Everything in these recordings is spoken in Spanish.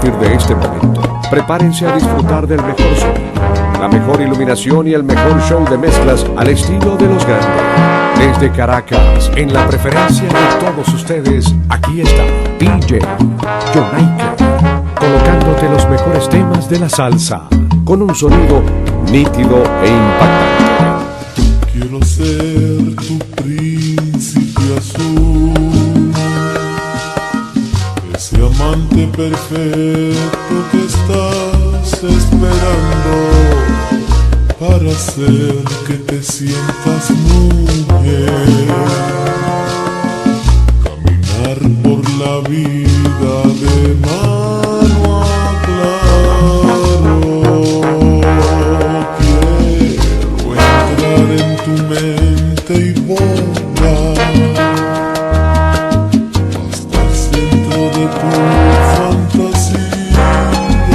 partir de este momento, prepárense a disfrutar del mejor sonido, la mejor iluminación y el mejor show de mezclas al estilo de los grandes. Desde Caracas, en la preferencia de todos ustedes, aquí está DJ Jonaiker, colocándote los mejores temas de la salsa, con un sonido nítido e impactante. Quiero ser tu príncipe azul, ese amante perfecto que estás esperando para hacer que te sientas mujer. Caminar por la vida de mano a claro. Quiero entrar en tu mente y volar hasta el centro de tu fantasía y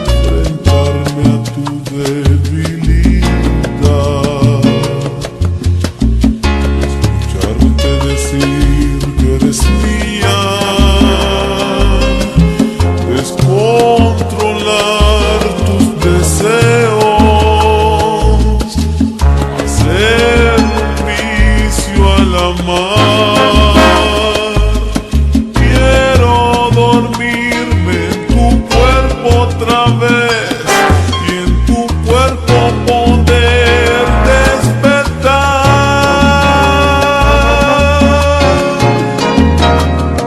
enfrentarme a tu debilidad. Escucharte decir que eres mía, descontrolar tus deseos, hacer un vicio al amar. Quiero dormirme en tu cuerpo otra vez y en tu cuerpo poder despertar.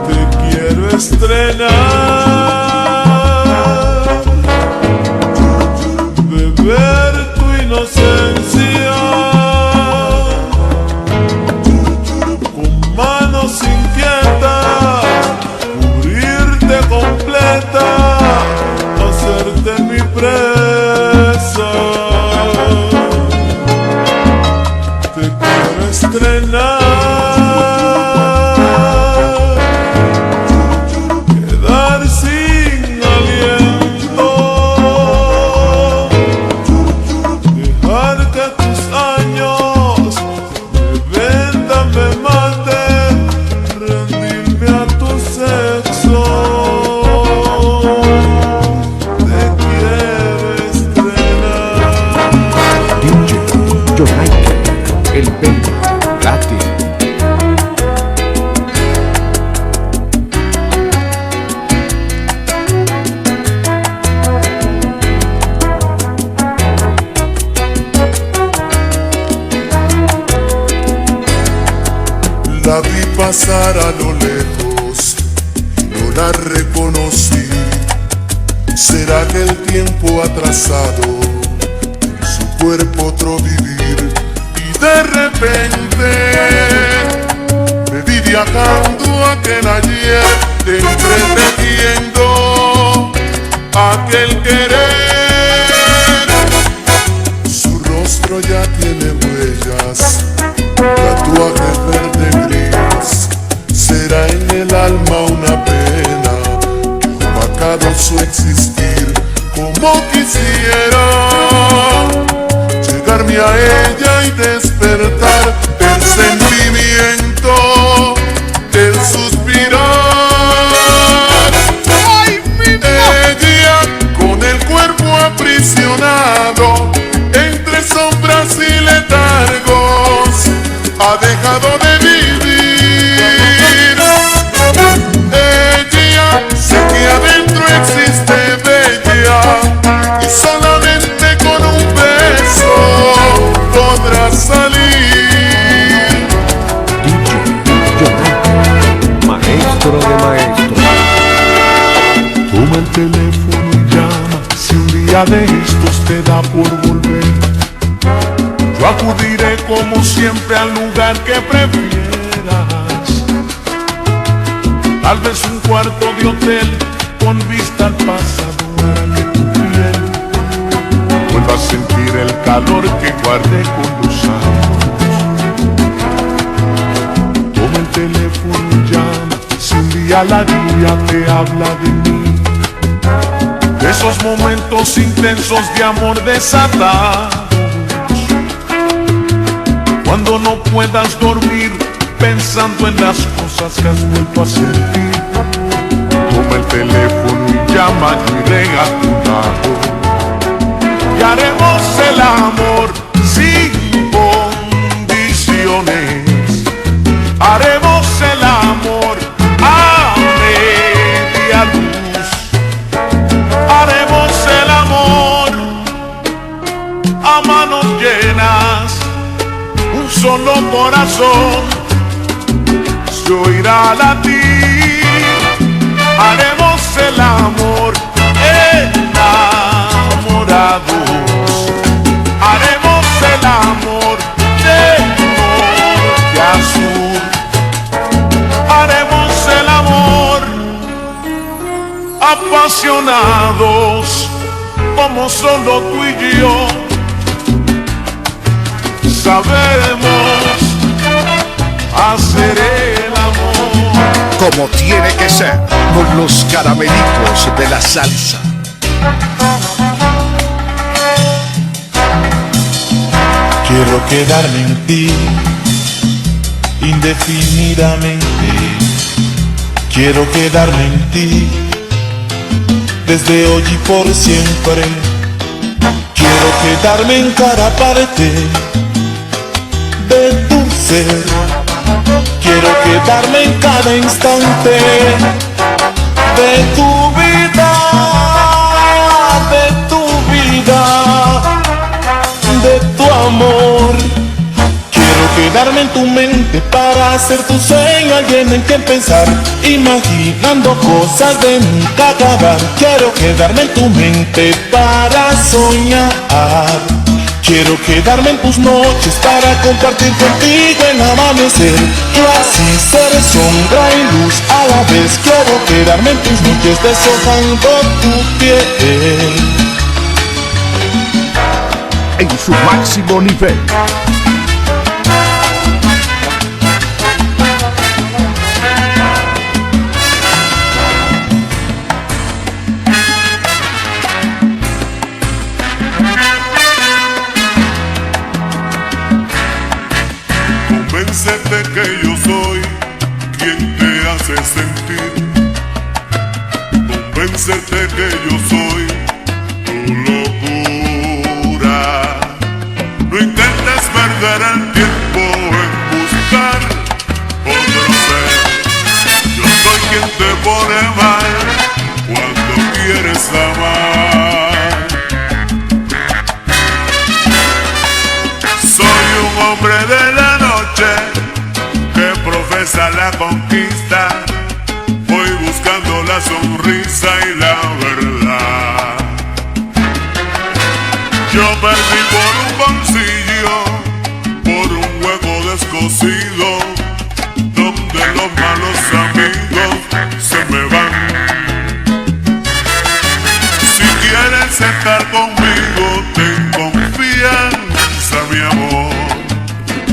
Te quiero estrenar, beber tu inocencia con manos inquietas, cubrirte completa, hacerte mi presa. Te quiero estrenar, quedar sin aliento, dejar que tus años me vendan, me maten, rendirme a tu sexo. Te quiero estrenar. DJ Jonaiker, el baby latino. La vi pasar a lo lejos, no la reconocí. ¿Será que el tiempo ha trazado en su cuerpo otro vivir? Y de repente me vi viajando a aquel ayer, entretejiendo aquel querer. Su rostro ya tiene huellas, tatuajes verde gris. Será en el alma una pena, opacado su existir. Como quisiera llegarme a ella y despertar el sentimiento, el suspirar. ¡Ay, ella con el cuerpo aprisionado entre sombras y letargos ha dejado de vivir. Ella sé que adentro existe bella y solamente con un beso podrá salir. DJ Jonaiker, maestro de maestros. Toma el teléfono y llama si un día de estos te da por volver. Yo acudiré como siempre al lugar que prefieras. Tal vez un cuarto de hotel con vista al pasado, para que tu piel vuelva a sentir el calor que guardé con los años. Toma el teléfono y llama si un día la día te habla de mí, de esos momentos intensos de amor desatados. Cuando no puedas dormir pensando en las cosas que has vuelto a sentir, toma el teléfono cama yo iré a tu lado y haremos el amor sin condiciones. Haremos el amor a media luz. Haremos el amor a manos llenas. Un solo corazón se oirá latir. Haremos el amor enamorados. Haremos el amor de norte a sur. Haremos el amor apasionados como solo tú y yo sabemos hacer el amor. Como tiene que ser, con los caramelitos de la salsa. Quiero quedarme en ti indefinidamente. Quiero quedarme en ti desde hoy y por siempre. Quiero quedarme en cada parte de tu ser. Quiero quedarme en cada instante de tu vida, de tu vida, de tu amor. Quiero quedarme en tu mente para hacer tu sueño alguien en quien pensar, imaginando cosas de nunca acabar. Quiero quedarme en tu mente para soñar. Quiero quedarme en tus noches para compartir contigo el amanecer y así ser sombra y luz a la vez. Quiero quedarme en tus noches deshojando tu piel En su máximo nivel. Convéncete que yo soy quien te hace sentir. Convéncete que yo soy tu locura. No intentes perder el tiempo en buscar otro ser. Yo soy quien te pone mal cuando quieres amar. Soy un hombre de la noche que profesa la conquista. Voy buscando la sonrisa y la verdad. Yo perdí por un bolsillo, por un hueco descosido, donde los malos amigos se me van. Si quieres estar conmigo, ten confianza, mi amor.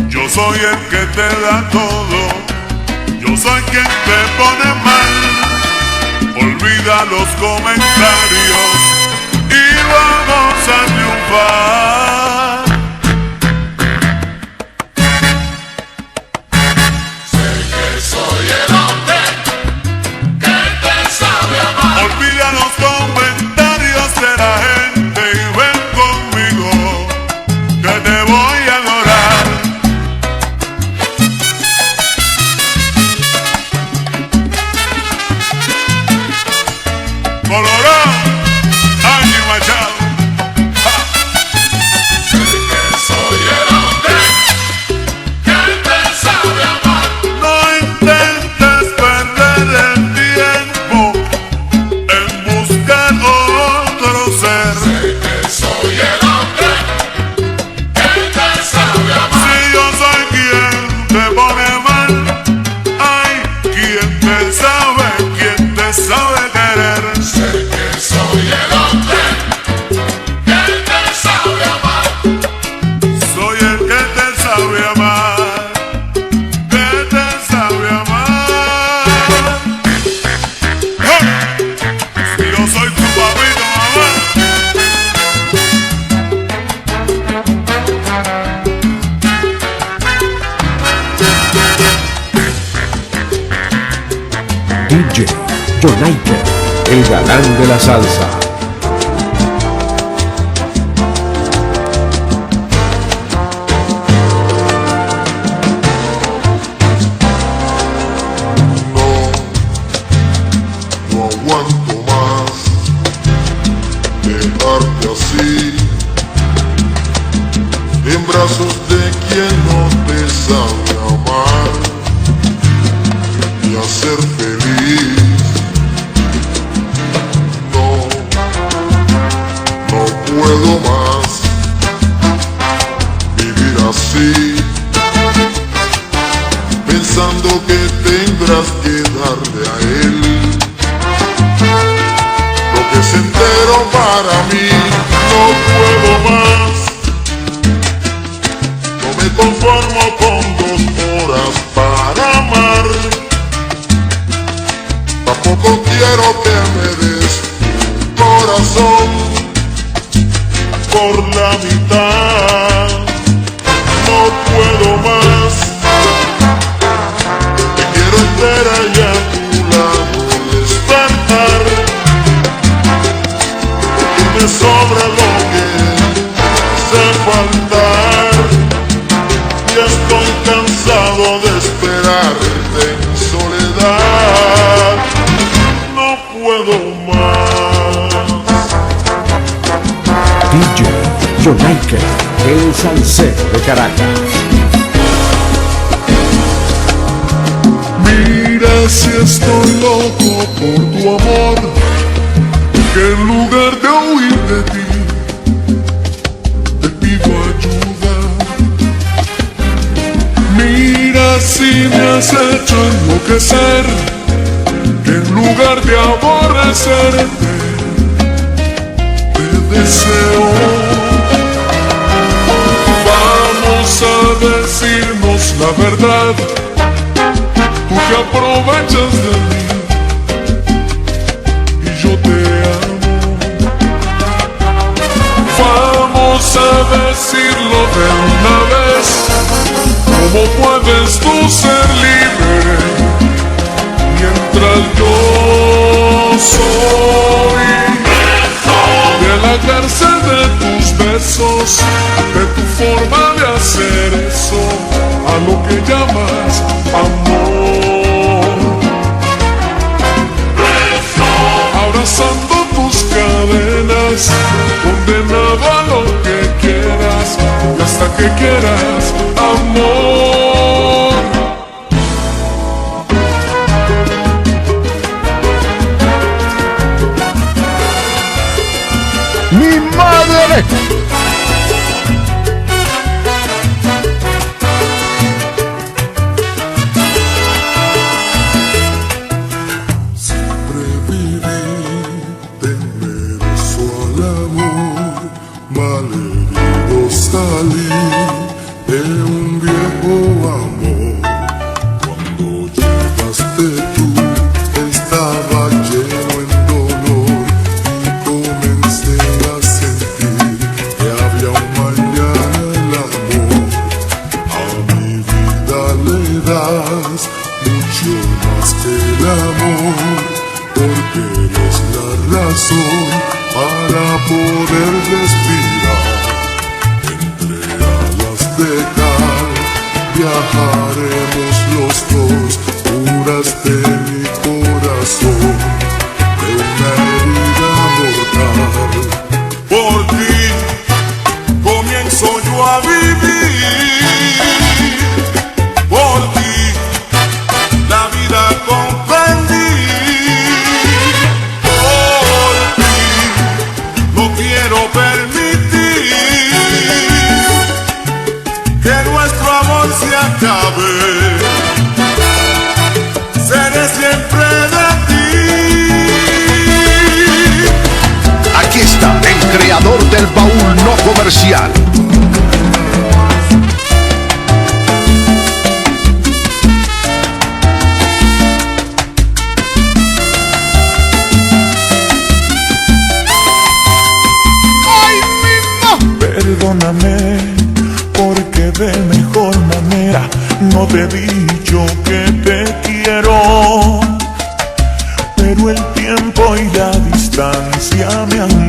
Yo soy el que te da todo, yo soy quien te pone mal. Olvida los comentarios y vamos a triunfar. Sé que soy el hombre que te sabe amar. Olvida los comentarios de la gente y ven conmigo que te voy a adorar. Colorado, Angie Machado. Sé que soy el hombre que te sabe amar. No intentes perder el tiempo en buscar otro ser. Sé que soy el hombre que te sabe amar. Si yo soy quien te pone mal, ay, quien te sabe querer. Sé que soy el hombre que te sabe amar. Soy el que te sabe amar, que te sabe amar. ¡Oh! Si yo soy tu papito, mamá. DJ Jonaiker. el galán de la salsa. No aguanto más dejarte así, en brazos de quien no te sabe amar y hacer feliz. No puedo más vivir así, pensando que tendrás que darle a él lo que es entero para mí. No puedo más, no me conformo con 2 horas para amar. Tampoco quiero que me des tu corazón por la mitad. No puedo más, te quiero entera y a tu lado despertar, porque me sobra lo que hace faltar, y estoy cansado de esperarte en soledad. No puedo más. DJ Jonaique, el salsero de Caracas. Mira si estoy loco por tu amor, que en lugar de huir de ti, te pido ayuda. Mira si me has hecho enloquecer, que en lugar de aborrecerte, te deseo. Vamos a decirnos la verdad, tú te aprovechas de mí y yo te amo. Vamos a decirlo de una vez, ¿cómo puedes tú ser libre mientras yo soy de la cárcel de tus besos, de tu forma de hacer eso a lo que llamas amor? Abrazando tus cadenas, condenado a lo que quieras y hasta que quieras amor. ¡Mi madre! Siempre viví temeroso al amor, malherido salí de un viejo amor. Cuando llegaste tú, estaba lleno en dolor y comencé a sentir que había un mañana. El amor a mi vida le das mucho más que el amor, porque eres la razón para poder respirar. Entre alas de cal viajaremos los dos, curaste mi corazón de una herida mortal. Por ti comienzo yo a vivir, por ti la vida comprendí, por ti no quiero permitir que nuestro amor se acabe. Seré siempre de ti. Aquí está el creador del baúl no comercial. Perdóname, porque de mejor manera no te he dicho que te quiero, pero el tiempo y la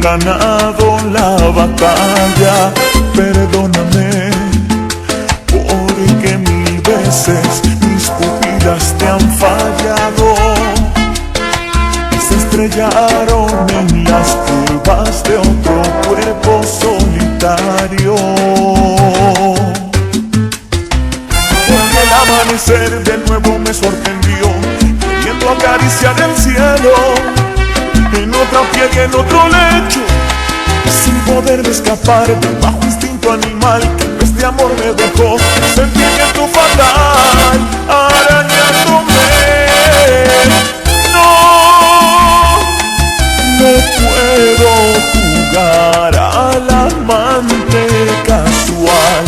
ganado la batalla. Perdóname, porque mil veces mis pupilas te han fallado y se estrellaron en las curvas de otro cuerpo solitario. Porque el amanecer de nuevo me sorprendió, queriendo acariciar el cielo, en otra piel y en otro lecho, sin poderme escapar del bajo instinto animal que en vez de amor me dejó sentimiento fatal arañándome. No puedo jugar al amante casual,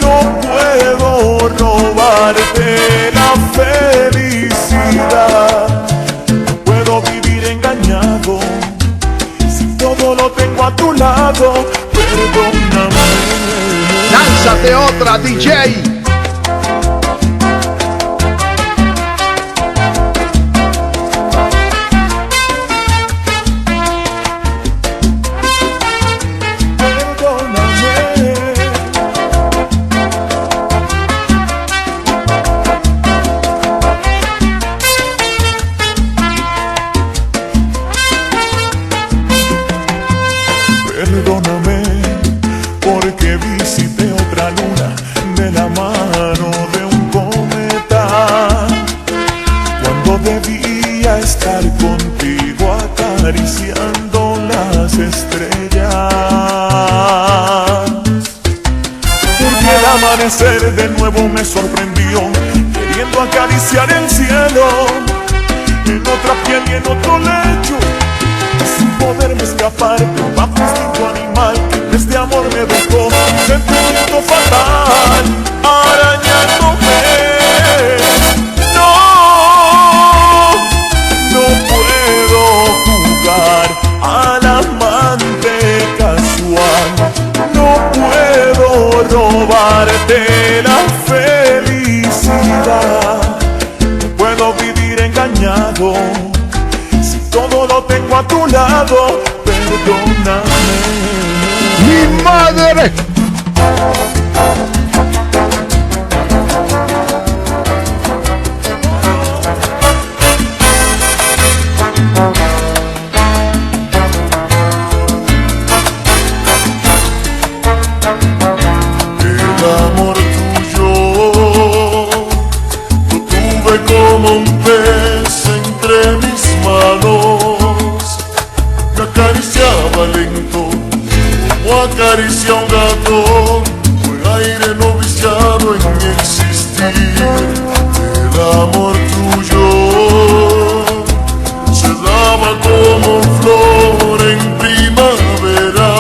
no puedo robarte la felicidad, no puedo vivir engañado si todo lo tengo a tu lado. Perdóname. Lánzate otra, DJ. Perdóname, porque visité otra luna de la mano de un cometa, cuando debía estar contigo acariciando las estrellas. Porque el amanecer de nuevo me sorprendió, queriendo acariciar el cielo, en otra piel y en otro lecho, sin poderme escapar del bajo instinto animal que en vez de amor me dejó sentimiento fatal arañándome. No puedo jugar al amante casual, no puedo robarte la felicidad, no puedo vivir engañado si todo lo tengo a tu lado. Perdóname. ¡Mi madre! El amor tuyo lo tuve como un pez entre mis manos, me acariciaba lento como acaricia un gato, fue aire no viciado en mi existir. El amor tuyo se daba como flor en primavera,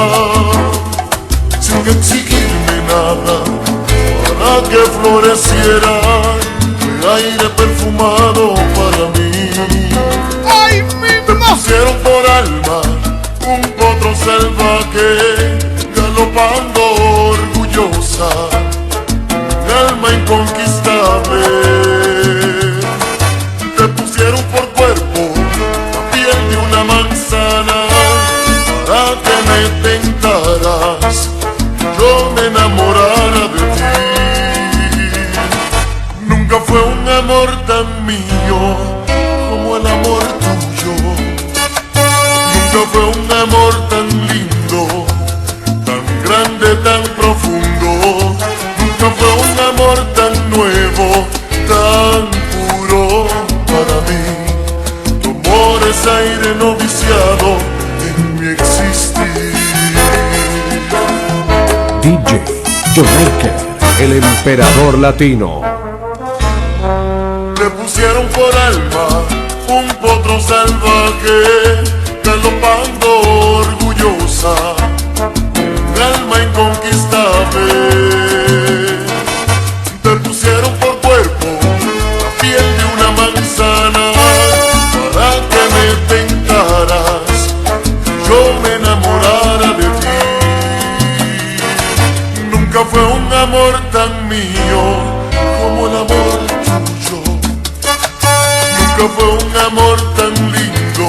sin exigirme nada para que floreciera, fue aire perfumado para mí. ¡Ay, mi mamá! Pusieron por alma un potro salvaje, galopando orgullosa, mi alma inconquistable. Te pusieron por cuerpo la piel de una manzana, para que me tentaras, yo me enamorara de ti. Nunca fue un amor tan mío como el amor tuyo, nunca fue un amor tan lindo, tan grande, tan profundo, nunca fue un amor tan nuevo, tan puro para mí. Tu amor es aire no viciado en mi existir. DJ Jonaker, el emperador latino. Le pusieron por alma un potro salvaje, galopando orgullosa, mi alma inconquistable. Te pusieron por cuerpo la piel de una manzana, para que me tentaras, yo me enamorara de ti. Nunca fue un amor tan mío como el amor tuyo, nunca fue un amor tan lindo,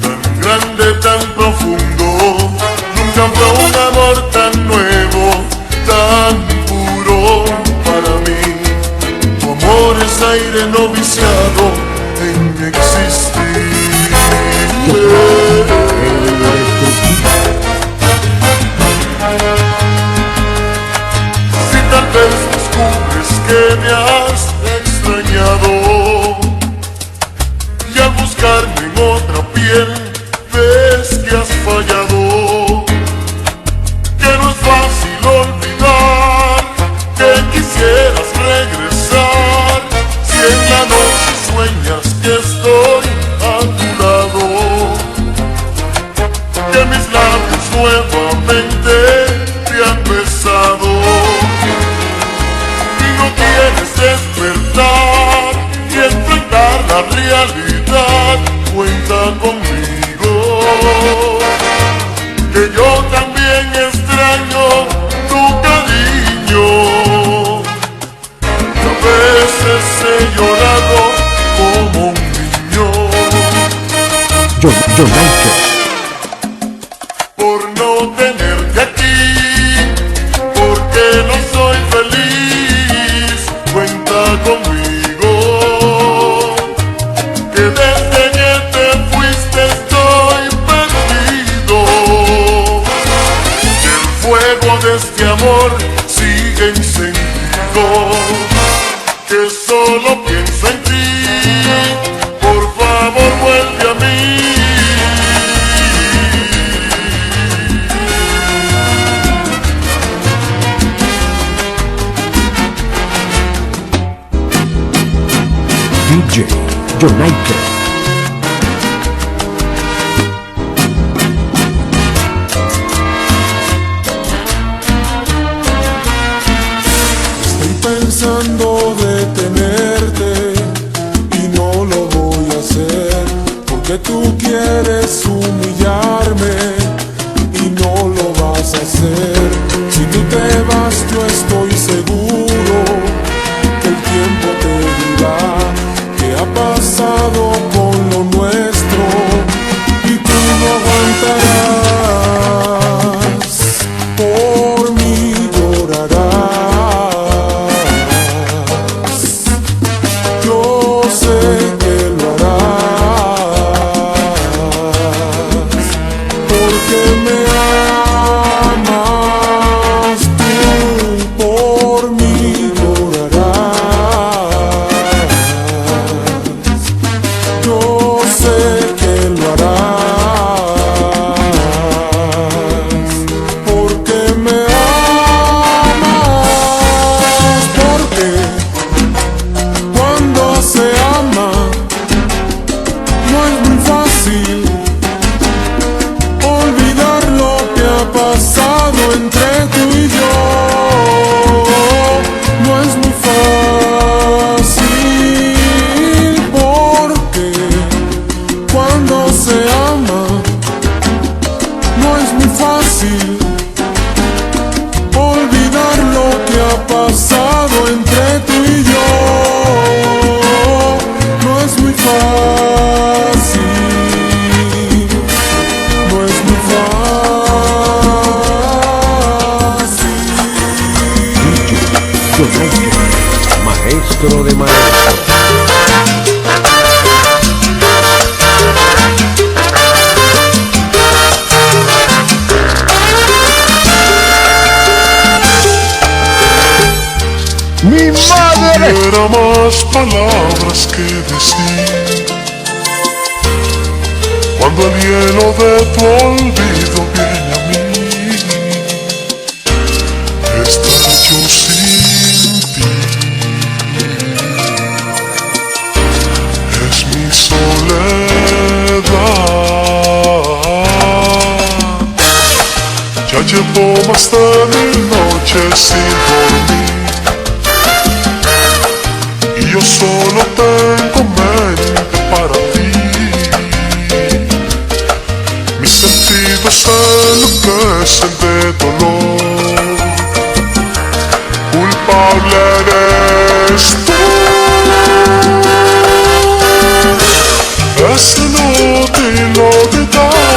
tan grande. grande, tan profundo, nunca fue un amor tan nuevo, tan puro para mí. Tu amor es aire no viciado en mi existir. Si tal vez descubres que me has extrañado y al buscarme en otra piel ves que has fallado, que no es fácil olvidar, que quisieras regresar, si en la noche sueñas que estoy a tu lado, que mis labios nuevamente te han besado y no quieres despertar y enfrentar la realidad. Cuenta conmigo, que yo también extraño tu cariño. Y a veces he llorado como un niño por no tenerte aquí, porque no soy feliz. Cuenta conmigo, que desde que te fuiste estoy perdido, que el fuego de este amor sigue encendido, que solo pienso en ti, por favor vuelve a mí. DJ Jonaiker. Estoy pensando detenerte y no lo voy a hacer, porque tú quieres humillarme y no lo vas a hacer. Si tú te vas, yo estoy seguro que el tiempo te dirá qué ha pasado con lo nuestro y tú no aguantarás, por mí llorarás. Yo sé que lo harás, porque me amas tú, por mí llorarás. Yo sé que lo harás, porque me amas, porque cuando se ama no es muy fácil olvidar lo que ha pasado entre tú y yo. No es muy fácil, porque cuando se ama no es muy fácil olvidar lo que ha pasado entre tú y yo. No es muy fácil, no es muy fácil. Jonaiker, maestro de maestros. ¡Mi madre! Tuviera más palabras que decir, cuando el hielo de tu olvido viene a mí, estar yo sin ti es mi soledad. Ya llevo más de 1000 noches sin dormir, yo solo tengo mente para ti. Mis sentidos se enloquecen de dolor. Culpable eres tú. Es inútil olvidar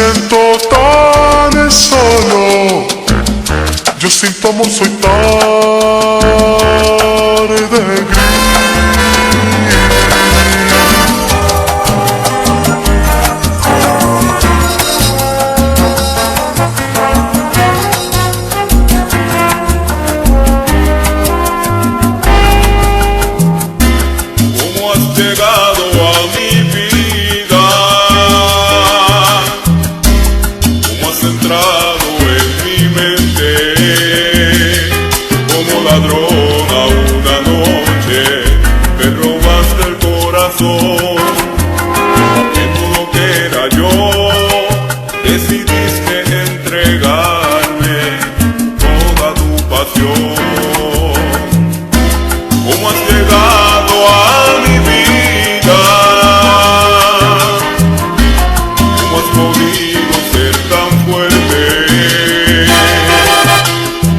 siento tan solo, yo sin tu amor soy tarde gris. ¿Cómo has llegado a mi vida? ¿Cómo has entrado en mi mente? Como ladrona una noche me robaste el corazón. Viendo lo que era yo, decidiste entregarme toda tu pasión. ¿Cómo has llegado a mi vida? ¿Cómo has podido ser tan fuerte?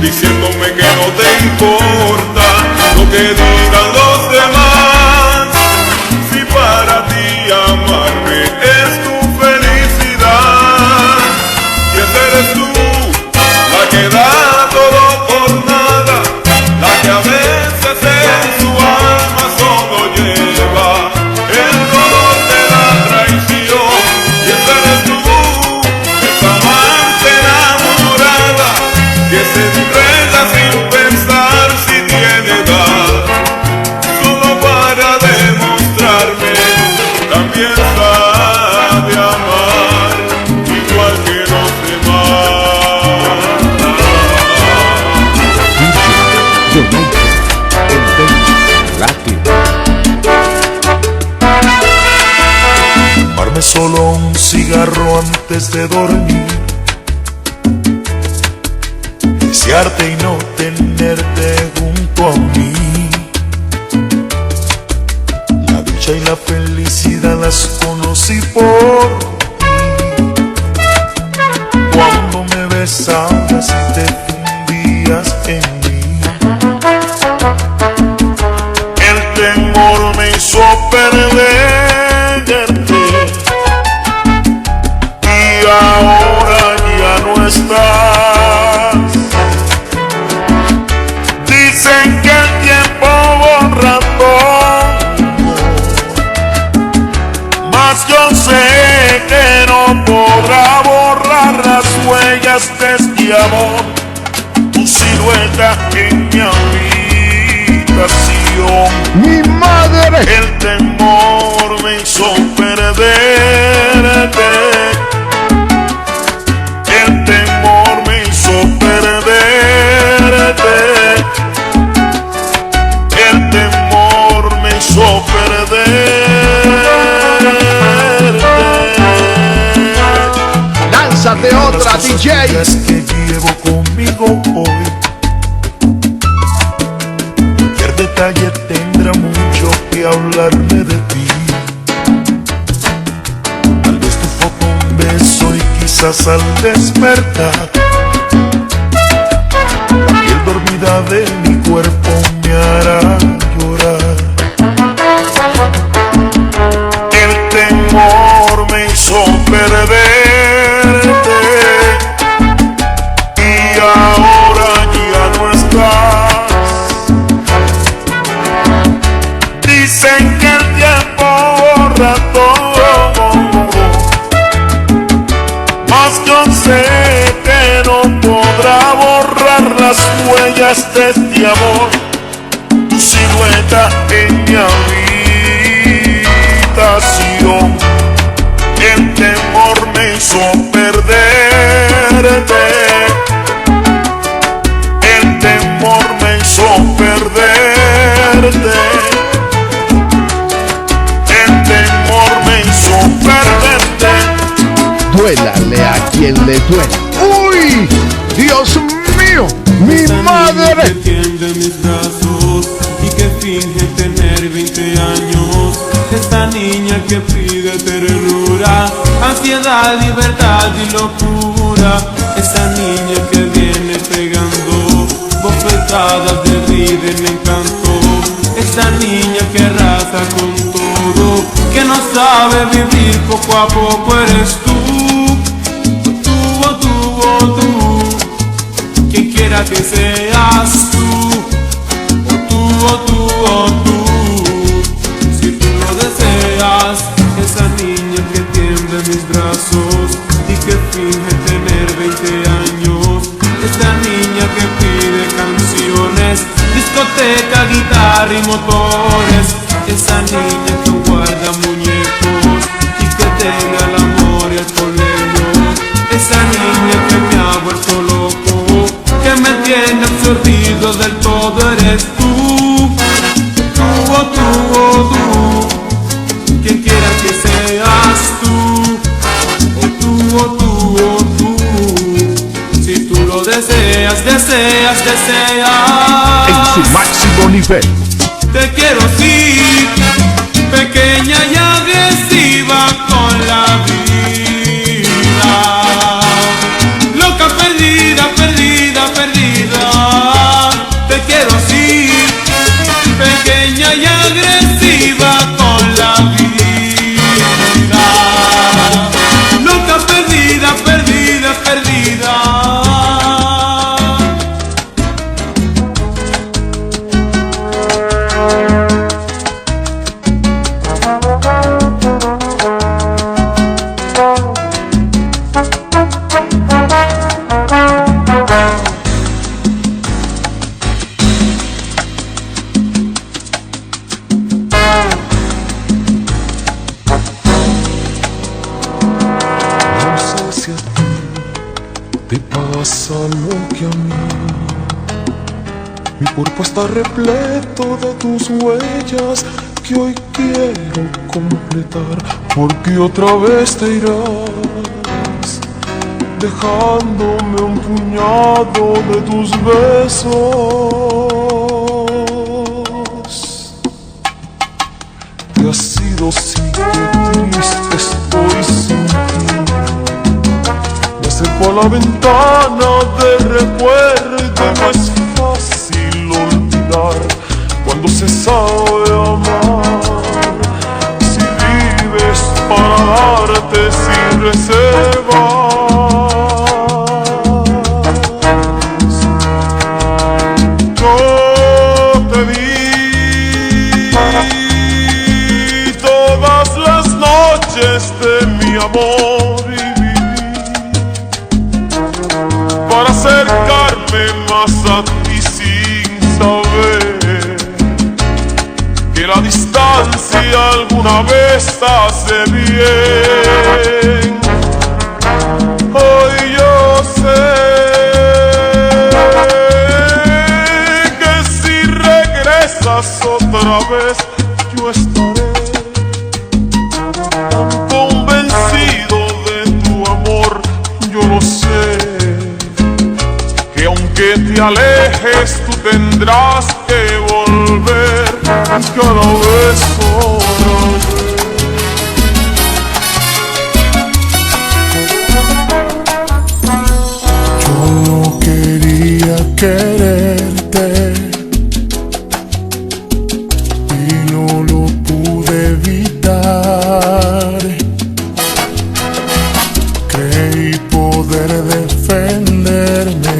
Diciéndome que no te importa lo que digan los demás. Si para ti amarme es tu felicidad, y esa eres tú, la que da todo por nada, la que a veces en su alma solo lleva el dolor de la traición. Y esa eres tú, esa amante enamorada que se enreda sin pensar si tiene edad, solo para demostrarme también sabe amar igual que los demás. United, el Latino. Fumarme solo un cigarro antes de dormir, desearte y no tenerte junto a mí. La dicha y la felicidad las conocí por ti. Cuando me besabas y te fundías en mí, el temor me hizo perderte, y ahora ya no estás. Dicen que el tiempo borra todo, mas yo sé que no podrá borrar las huellas de este amor, tu silueta en mi habitación. Mi madre. El temor me hizo perderte, el temor me hizo perderte, el temor me hizo perderte. Lánzate otra, Las DJ. cosas que llevo conmigo hoy, cualquier detalle tendrá mucho que hablarme de ti. Tal vez tu foto, un beso y quizás al despertar la piel dormida de mi cuerpo me hará llorar. El temor me hizo perderte, y ahora ya no estás. Dicen que el tiempo borra todo, mas yo sé que no podrá borrar las huellas de este amor, tu silueta en mi habitación. El temor me hizo perderte, el temor me hizo perderte, el temor me hizo perderte. Duélale a quien le duela. ¡Uy! ¡Dios mío! ¡Mi madre! Que tiende mis brazos y que finge tener 20 años. Esta niña que pide ternura, ansiedad, libertad y locura. Esta niña que viene pegando bofetadas de vida en encanto. Esta niña que arrasa con todo, que no sabe vivir, poco a poco eres tú. quiera que seas tú, o tú, o tú, o tú. Si tú lo deseas, esa niña que tiende mis brazos y que finge tener 20 años, esta niña que pide canciones, discoteca, guitarra y motores, esa niña que guarda muñecos y que tenga el amor y el colegio, esa niña que me ha vuelto loco, que me tiene absorbido del todo, eres tú, tú, o tú, o tú, quien quiera que seas tú, o tú, o tú, o tú. Si tú lo deseas, deseas, deseas. En su máximo nivel. Te quiero así, pequeña y agresiva con la vida. Loca, perdida, perdida, perdida. Te quiero así, pequeña y agresiva con la vida. Loca, perdida, perdida, perdida. Te pasa lo que a mí. Mi cuerpo está repleto de tus huellas que hoy quiero completar, porque otra vez te irás, dejándome un puñado de tus besos. Te has ido, sí, qué triste estoy sin ti. Acerco a la ventana de recuerdo y no es fácil olvidar cuando se sabe amar. Si vives para darte sin reservas, yo te di todas las noches de mi amor para acercarme más a ti sin saber que la distancia alguna vez hace bien. Hoy yo sé que si regresas otra vez yo estaré tan convencido de tu amor, yo lo sé. Que te alejes, tú tendrás que volver cada vez otra vez. Yo no quería quererte y no lo pude evitar. Creí poder defenderme,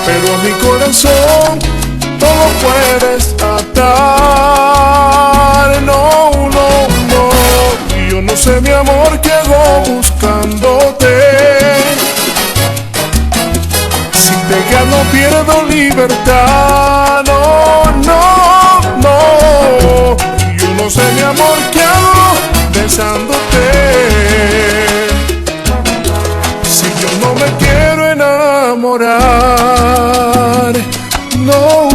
pero a mi corazón todo puedes atar. No, no, no. Yo no sé, mi amor, qué hago buscándote. Si te gano pierdo libertad. No, no, no. Yo no sé, mi amor, qué hago besándote. Si yo no me quiero enamorar, no,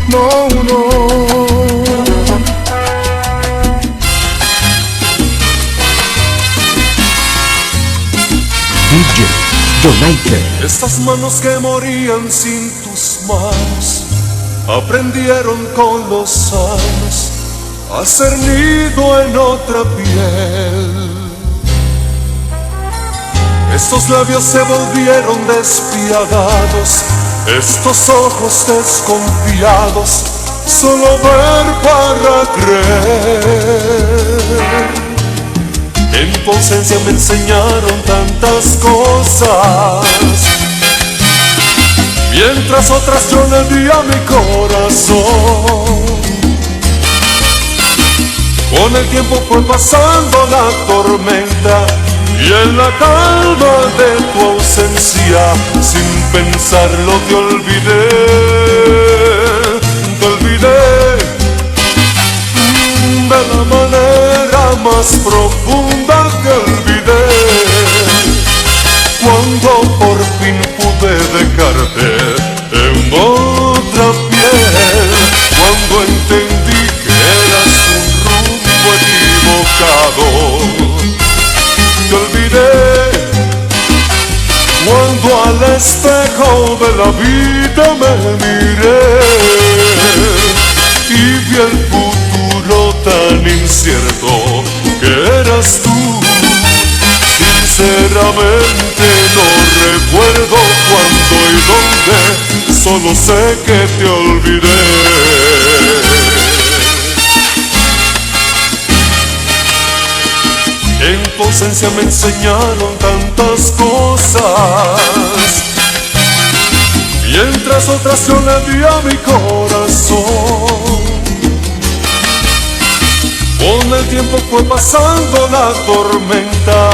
no, no. DJ Donaire. Estas manos que morían sin tus manos aprendieron con los años a hacer nido en otra piel. Estos labios se volvieron despiadados, estos ojos desconfiados, solo ver para creer. En tu ausencia me enseñaron tantas cosas, mientras otras yo le di a mi corazón. Con el tiempo fue pasando la tormenta y en la calma de tu ausencia, sin pensarlo te olvidé, de la manera más profunda te olvidé. Cuando por fin pude dejarte en otra piel, cuando entendí que eras un rumbo equivocado, te olvidé. Cuando al espejo de la vida me miré y vi el futuro tan incierto que eras tú, sinceramente no recuerdo cuándo y dónde, solo sé que te olvidé. En tu ausencia me enseñaron tantas cosas, mientras otras yo le di a mi corazón. Con el tiempo fue pasando la tormenta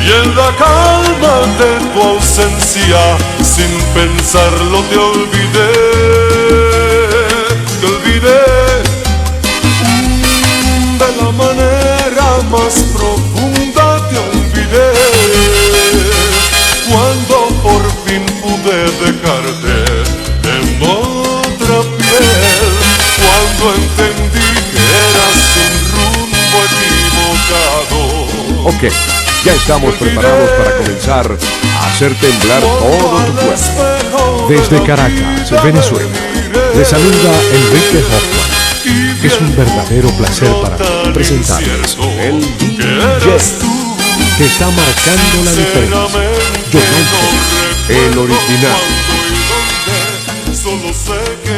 y en la calma de tu ausencia, sin pensarlo te olvidé, te olvidé. De la manera más profunda te olvidé. Cuando por fin pude dejarte en otra piel, cuando entendí que eras un rumbo equivocado. Ok, ya estamos preparados para comenzar a hacer temblar todo tu cuerpo. Desde Caracas, Venezuela, les saluda Enrique Hoffman. Es un verdadero placer para mí presentarles el DJ que está marcando la diferencia. Yo el original. Solo sé que